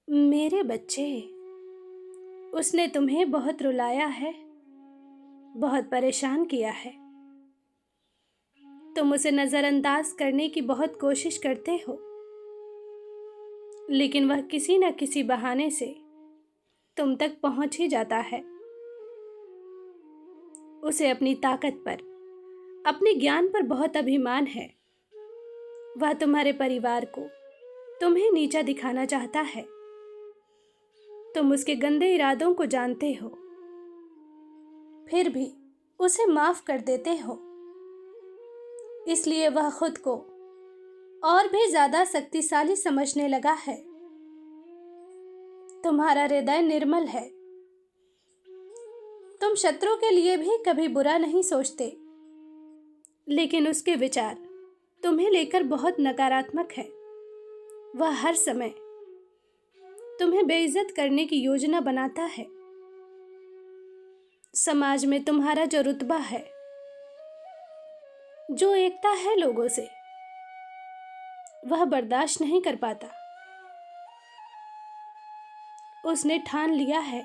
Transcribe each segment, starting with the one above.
मेरे बच्चे, उसने तुम्हें बहुत रुलाया है, बहुत परेशान किया है। तुम उसे नजरअंदाज करने की बहुत कोशिश करते हो, लेकिन वह किसी न किसी बहाने से तुम तक पहुंच ही जाता है। उसे अपनी ताकत पर, अपने ज्ञान पर बहुत अभिमान है। वह तुम्हारे परिवार को, तुम्हें नीचा दिखाना चाहता है। तुम उसके गंदे इरादों को जानते हो, फिर भी उसे माफ कर देते हो। इसलिए वह खुद को और भी ज्यादा शक्तिशाली समझने लगा है। तुम्हारा हृदय निर्मल है। तुम शत्रु के लिए भी कभी बुरा नहीं सोचते, लेकिन उसके विचार तुम्हें लेकर बहुत नकारात्मक है। वह हर समय तुम्हें बेइज्जत करने की योजना बनाता है। समाज में तुम्हारा जो रुतबा है, जो एकता है लोगों से, वह बर्दाश्त नहीं कर पाता। उसने ठान लिया है,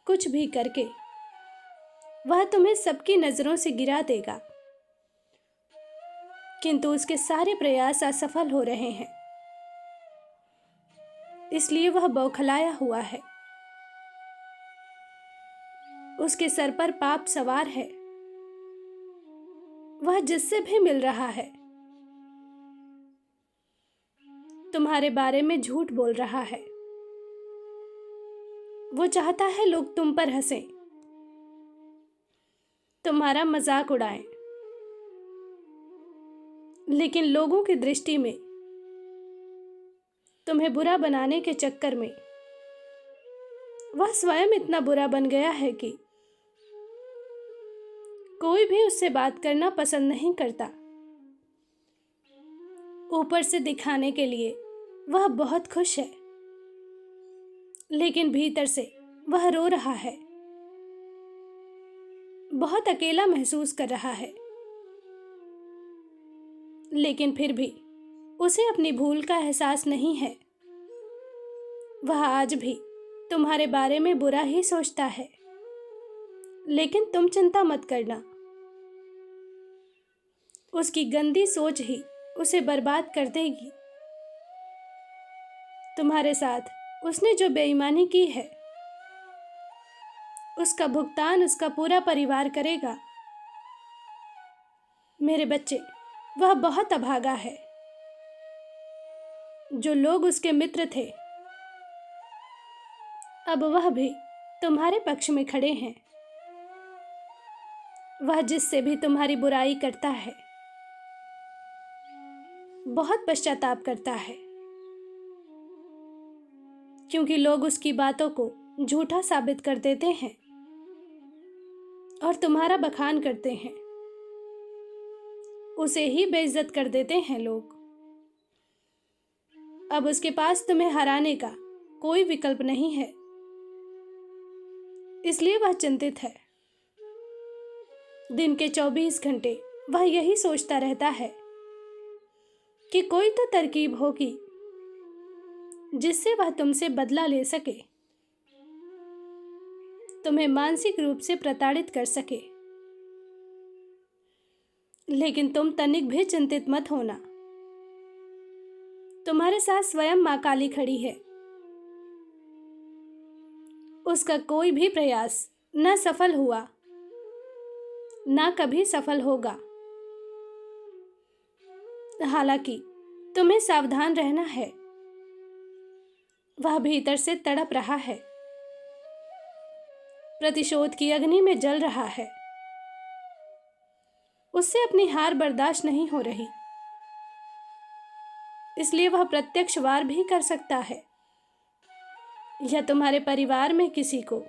कुछ भी करके वह तुम्हें सबकी नजरों से गिरा देगा। किंतु उसके सारे प्रयास असफल हो रहे हैं, इसलिए वह बौखलाया हुआ है। उसके सर पर पाप सवार है। वह जिससे भी मिल रहा है, तुम्हारे बारे में झूठ बोल रहा है। वो चाहता है लोग तुम पर हंसें, तुम्हारा मजाक उड़ाएं, लेकिन लोगों की दृष्टि में तुम्हें बुरा बनाने के चक्कर में वह स्वयं इतना बुरा बन गया है कि कोई भी उससे बात करना पसंद नहीं करता। ऊपर से दिखाने के लिए वह बहुत खुश है, लेकिन भीतर से वह रो रहा है, बहुत अकेला महसूस कर रहा है। लेकिन फिर भी उसे अपनी भूल का एहसास नहीं है। वह आज भी तुम्हारे बारे में बुरा ही सोचता है, लेकिन तुम चिंता मत करना। उसकी गंदी सोच ही उसे बर्बाद कर देगी। तुम्हारे साथ उसने जो बेईमानी की है, उसका भुगतान उसका पूरा परिवार करेगा। मेरे बच्चे, वह बहुत अभागा है। जो लोग उसके मित्र थे, अब वह भी तुम्हारे पक्ष में खड़े हैं। वह जिससे भी तुम्हारी बुराई करता है, बहुत पश्चाताप करता है, क्योंकि लोग उसकी बातों को झूठा साबित कर देते हैं और तुम्हारा बखान करते हैं। उसे ही बेइज्जत कर देते हैं लोग। अब उसके पास तुम्हें हराने का कोई विकल्प नहीं है, इसलिए वह चिंतित है। दिन के 24 घंटे वह यही सोचता रहता है कि कोई तो तरकीब होगी जिससे वह तुमसे बदला ले सके, तुम्हें मानसिक रूप से प्रताड़ित कर सके। लेकिन तुम तनिक भी चिंतित मत होना। तुम्हारे साथ स्वयं मां काली खड़ी है। उसका कोई भी प्रयास न सफल हुआ, ना कभी सफल होगा। हालांकि तुम्हें सावधान रहना है। वह भीतर से तड़प रहा है, प्रतिशोध की अग्नि में जल रहा है। उससे अपनी हार बर्दाश्त नहीं हो रही, इसलिए वह प्रत्यक्ष वार भी कर सकता है, या तुम्हारे परिवार में किसी को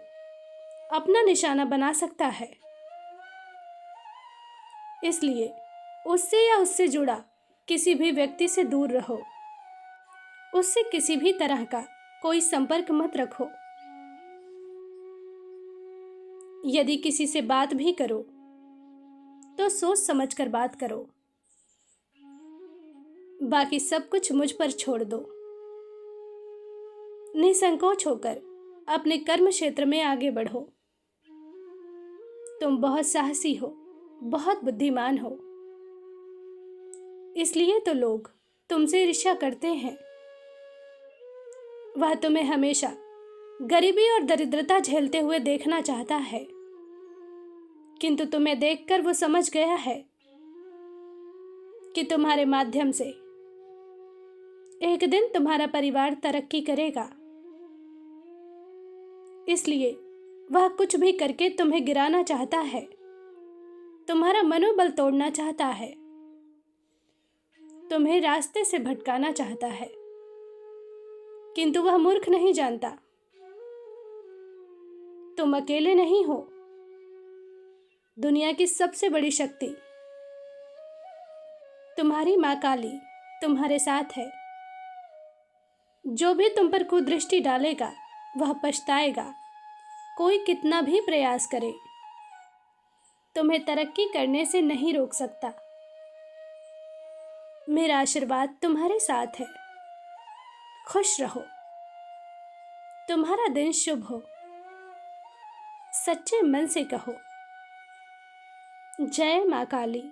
अपना निशाना बना सकता है। इसलिए उससे या उससे जुड़ा किसी भी व्यक्ति से दूर रहो। उससे किसी भी तरह का कोई संपर्क मत रखो। यदि किसी से बात भी करो तो सोच समझकर बात करो। बाकी सब कुछ मुझ पर छोड़ दो। निसंकोच होकर अपने कर्म क्षेत्र में आगे बढ़ो। तुम बहुत साहसी हो, बहुत बुद्धिमान हो, इसलिए तो लोग तुमसे ईर्ष्या करते हैं। वह तुम्हें हमेशा गरीबी और दरिद्रता झेलते हुए देखना चाहता है, किंतु तुम्हें देखकर वो समझ गया है कि तुम्हारे माध्यम से एक दिन तुम्हारा परिवार तरक्की करेगा। इसलिए वह कुछ भी करके तुम्हें गिराना चाहता है, तुम्हारा मनोबल तोड़ना चाहता है, तुम्हें रास्ते से भटकाना चाहता है, किंतु वह मूर्ख नहीं जानता तुम अकेले नहीं हो। दुनिया की सबसे बड़ी शक्ति तुम्हारी माँ काली तुम्हारे साथ है। जो भी तुम पर कुदृष्टि डालेगा वह पछताएगा। कोई कितना भी प्रयास करे तुम्हें तरक्की करने से नहीं रोक सकता। मेरा आशीर्वाद तुम्हारे साथ है। खुश रहो, तुम्हारा दिन शुभ हो। सच्चे मन से कहो, जय माँ काली।